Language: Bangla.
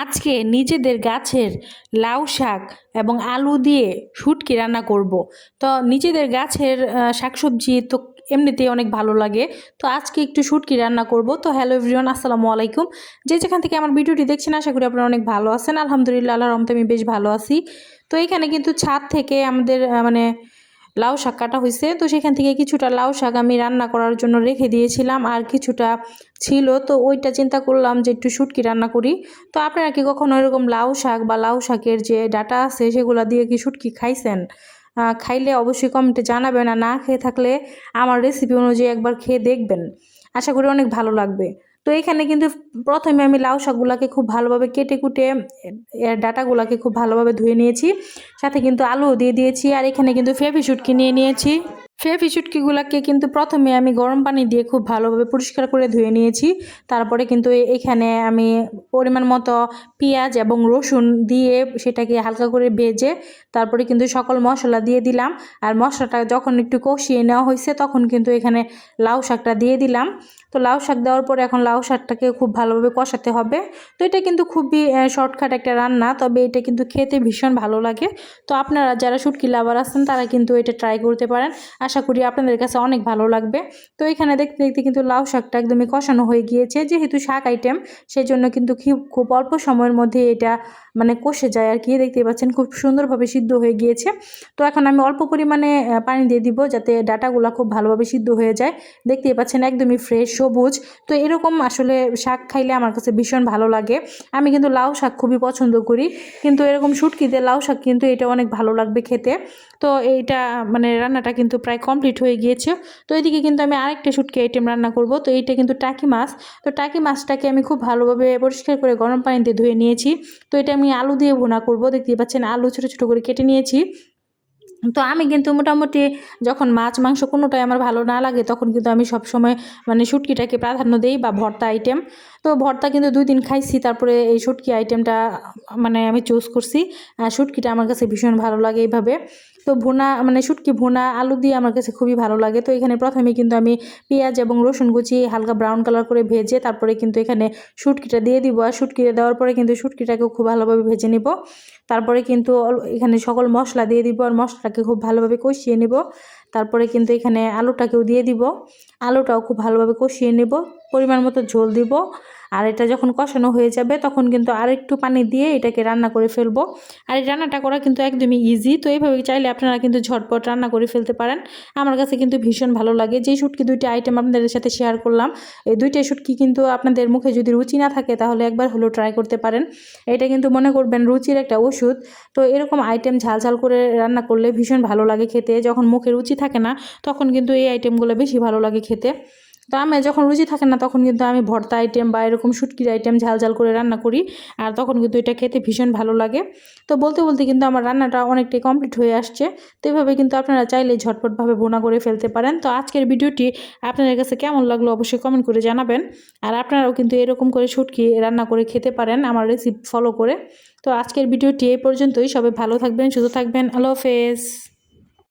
আজকে নিজেদের গাছের লাউ শাক এবং আলু দিয়ে শুটকি রান্না করব। তো নিজেদের গাছের শাকসবজি তো এমনিতেই অনেক ভালো লাগে। তো আজকে একটু শুটকি রান্না করব। তো হ্যালো এভরিওয়ান, আসসালামু আলাইকুম। যেখান থেকে আমার ভিডিওটি দেখছেন আশা করি আপনারা অনেক ভালো আছেন। আলহামদুলিল্লাহ, আল্লাহর রহমতে আমি বেশ ভালো আছি। তো এখানে কিন্তু ছাদ থেকে আমাদের লাউ শাক কাটা হয়েছে। তো সেখান থেকে কিছুটা লাউ শাক আমি রান্না করার জন্য রেখে দিয়েছিলাম, আর কিছুটা ছিল। তো ওইটা চিন্তা করলাম যে একটু শুটকি রান্না করি। তো আপনারা কি কখনো এরকম লাউ শাক বা লাউ শাকের যে ডাটা আছে সেগুলো দিয়ে কি শুটকি খাইছেন? খাইলে অবশ্যই কমেন্টে জানাবেন, আর না খেয়ে থাকলে আমার রেসিপি অনুযায়ী একবার খেয়ে দেখবেন, আশা করি অনেক ভালো লাগবে। তো এখানে কিন্তু প্রথমে আমি লাউ শাকগুলোকে খুব ভালোভাবে কেটে কুটে এর ডাটাগুলোকে খুব ভালোভাবে ধুয়ে নিয়েছি, সাথে কিন্তু আলুও দিয়ে দিয়েছি। আর এখানে কিন্তু ফেফি শুটকি নিয়ে নিয়েছি। ফেফি শুটকিগুলোকে কিন্তু প্রথমে আমি গরম পানি দিয়ে খুব ভালোভাবে পরিষ্কার করে ধুয়ে নিয়েছি। তারপরে কিন্তু এখানে আমি পরিমাণ মতো পেঁয়াজ এবং রসুন দিয়ে সেটাকে হালকা করে ভেজে তারপরে কিন্তু সকল মশলা দিয়ে দিলাম। আর মশলাটা যখন একটু কষিয়ে নেওয়া হয়েছে তখন কিন্তু এখানে লাউ শাকটা দিয়ে দিলাম। তো লাউ শাক দেওয়ার পরে এখন লাউ শাকটাকে খুব ভালোভাবে কষাতে হবে। তো এটা কিন্তু খুবই শর্টকাট একটা রান্না, তবে এটা কিন্তু খেতে ভীষণ ভালো লাগে। তো আপনারা যারা শুটকি লাভার আছেন তারা কিন্তু এটা ট্রাই করতে পারেন, আশা করি আপনাদের কাছে অনেক ভালো লাগবে। তো এখানে দেখতে দেখতে কিন্তু লাউ শাকটা একদমই কষানো হয়ে গিয়েছে। যেহেতু শাক আইটেম সেজন্য কিন্তু খুব অল্প সময়ের মধ্যে এটা কষে যায় আর কি। দেখতে পাচ্ছেন খুব সুন্দরভাবে সিদ্ধ হয়ে গিয়েছে। তো এখন আমি অল্প পরিমাণে পানি দিয়ে দিব যাতে ডাটাগুলো খুব ভালোভাবে সিদ্ধ হয়ে যায়। দেখতেই পাচ্ছেন একদমই ফ্রেশ সবুজ। তো এরকম আসলে শাক খাইলে আমার কাছে ভীষণ ভালো লাগে। আমি কিন্তু লাউ শাক খুবই পছন্দ করি, কিন্তু এরকম শুটকিতে লাউ শাক কিন্তু এটা অনেক ভালো লাগবে খেতে। তো এইটা রান্নাটা কিন্তু প্রায় কমপ্লিট হয়ে গিয়েছে। তো এদিকে কিন্তু আমি আরেকটা শুটকি আইটেম রান্না করব। তো এইটা কিন্তু টাকি মাছ। তো টাকি মাছটাকে আমি খুব ভালোভাবে পরিষ্কার করে গরম পানিতে ধুয়ে নিয়েছি। তো এটা আমি আলু দিয়ে ভুনা করব। দেখতেই পাচ্ছেন আলু ছোটো ছোটো করে কেটে নিয়েছি। তো আমি কিন্তু মোটামুটি যখন মাছ মাংস কোনোটাই আমার ভালো না লাগে তখন কিন্তু আমি সবসময় শুটকিটাকে প্রাধান্য দিই, বা ভর্তা আইটেম। তো ভর্তা কিন্তু 2 দিন খাইছি, তারপরে এই শুটকি আইটেমটা আমি চুজ করছি। শুটকিটা আমার কাছে ভীষণ ভালো লাগে এইভাবে। তো ভুনা শুটকি ভুনা আলু দিয়ে আমার কাছে খুবই ভালো লাগে। তো এখানে প্রথমে কিন্তু আমি পেঁয়াজ এবং রসুন কুচি হালকা ব্রাউন কালার করে ভেজে তারপরে কিন্তু এখানে শুটকিটা দিয়ে দিব। আর শুটকিটা দেওয়ার পরে কিন্তু শুটকিটাকেও খুব ভালোভাবে ভেজে নিব। তারপরে কিন্তু এখানে সকল মশলা দিয়ে দিব, আর মশলাটাকে খুব ভালোভাবে কষিয়ে নেব। তারপরে কিন্তু এখানে আলুটাকেও দিয়ে দিব, আলুটাও খুব ভালোভাবে কষিয়ে নেব, পরিমাণ মতো ঝোল দিব। আর এটা যখন কষানো হয়ে যাবে তখন কিন্তু আরেকটু পানি দিয়ে এটাকে রান্না করে ফেলবো। আর এই রান্নাটা করা কিন্তু একদমই ইজি। তো এইভাবে চাইলে আপনারা কিন্তু ঝটপট রান্না করে ফেলতে পারেন। আমার কাছে কিন্তু ভীষণ ভালো লাগে। যেই শুটকি 2টা আইটেম আপনাদের সাথে শেয়ার করলাম, এই 2টা শুটকি কিন্তু আপনাদের মুখে যদি রুচি না থাকে তাহলে একবার হলেও ট্রাই করতে পারেন। এটা কিন্তু মনে করবেন রুচির একটা ওষুধ। তো এরকম আইটেম ঝাল ঝাল করে রান্না করলে ভীষণ ভালো লাগে খেতে। যখন মুখে রুচি থাকে না তখন কিন্তু এই আইটেমগুলো বেশি ভালো লাগে খেতে। তো আমি যখন রুচি থাকে না তখন কিন্তু আমি ভর্তা আইটেম বা এরকম শুটকির আইটেম ঝাল ঝাল করে রান্না করি, আর তখন কিন্তু এটা খেতে ভীষণ ভালো লাগে। তো বলতে বলতে কিন্তু আমার রান্নাটা অনেকটাই কমপ্লিট হয়ে আসছে। তো এভাবে কিন্তু আপনারা চাইলে ঝটপটভাবে বোনা করে ফেলতে পারেন। তো আজকের ভিডিওটি আপনাদের কাছে কেমন লাগলো অবশ্যই কমেন্ট করে জানাবেন। আর আপনারাও কিন্তু এরকম করে শুটকি রান্না করে খেতে পারেন আমার রেসিপি ফলো করে। তো আজকের ভিডিওটি এই পর্যন্তই। সবাই ভালো থাকবেন, সুস্থ থাকবেন। আল্লাহ হাফেজ।